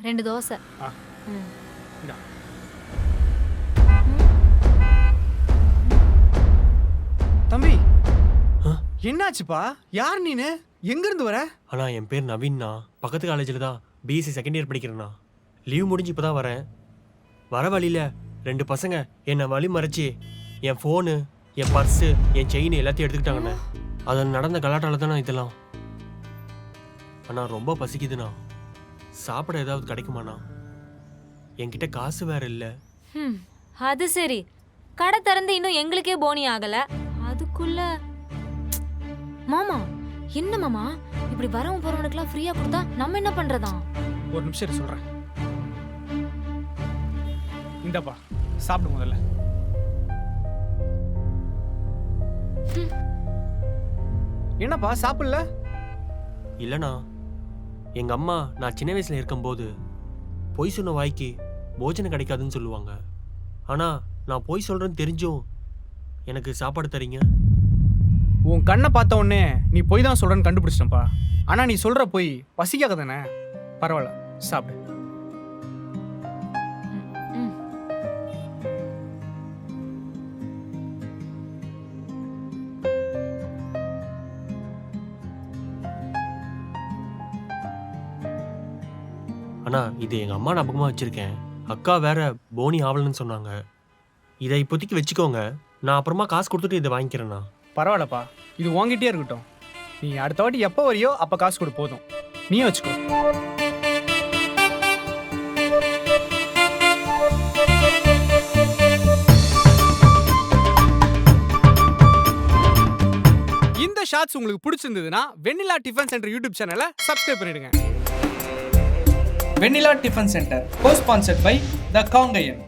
2 தோசை. ம். இந்தா. தம்பி என்னாச்சுப்பா? யார் நீனு? எங்க இருந்து வர? அண்ணா என் பேர் நவீன்ண்ணா. பக்கத்து காலேஜில் தான் பிஎஸ்சி செகண்ட் இயர் படிக்கிறேண்ணா. லீவ் முடிஞ்சு இப்போ தான் வரேன். வர வழியில் 2 பசங்க என்னை வழி மறைச்சி என் ஃபோனு, என் பர்ஸு, என் செயின் எல்லாத்தையும் எடுத்துக்கிட்டாங்கண்ணே. அதில் நடந்த கலாட்டால தானே இதெல்லாம். அண்ணா ரொம்ப பசிக்குதுண்ணா. சாப்பிட ஏதாவது கிடைக்குமாண்ணா? என்கிட்ட காசு வேற இல்லை. அது சரி, கடை திறந்து இன்னும் எங்களுக்கே போனி ஆகல, அதுக்குள்ள மாமா என்ன மாமா இப்படி வரவும் போறவனுக்குலாம் ஃப்ரீயா கொடுத்தா நம்ம என்ன பண்றதா? ஒரு நிமிஷம் இரு சொல்றேன். இந்தப்பா சாப்பிடு முதல்ல. என்னப்பா சாப்பிடல? இல்லைண்ணா, எங்கள் அம்மா நான் சின்ன வயசில் இருக்கும்போது பொய் சொன்ன வாய்க்கு போஜனம் கிடைக்காதுன்னு சொல்லுவாங்க. ஆனால் நான் பொய் சொல்கிறேன்னு தெரிஞ்சும் எனக்கு சாப்பாடு தரீங்க. உன் கண்ணை பார்த்த உடனே நீ பொய் தான் சொல்றேன்னு கண்டுபிடிச்சிட்டப்பா. ஆனா நீ சொல்ற பொய் பசிக்காக தானே. பரவாயில்ல சாப்பிடு. ம். அண்ணா இது எங்கள் அம்மா ஞாபகமாக வச்சுருக்கேன். அக்கா வேற போனி ஆவலன்னு சொன்னாங்க. இதை இப்போதைக்கு வச்சுக்கோங்க, நான் அப்புறமா காசு கொடுத்துட்டு இதை வாங்கிக்கிறேண்ணா. பரவாயில்லப்பா, இது வாங்கிட்டே இருக்கட்டும். நீ அடுத்த வாட்டி எப்போ வரியோ அப்போ காசு கொடு, போதும். நீயே வச்சுக்கோ. இந்த ஷார்ட்ஸ் உங்களுக்கு பிடிச்சிருந்ததுன்னா வெண்ணிலா டிஃபன் சென்டர் யூடியூப் சேனலை சப்ஸ்கிரைப் பண்ணிடுங்க. Vennila tiffin centre, co-sponsored by The Kaungayan.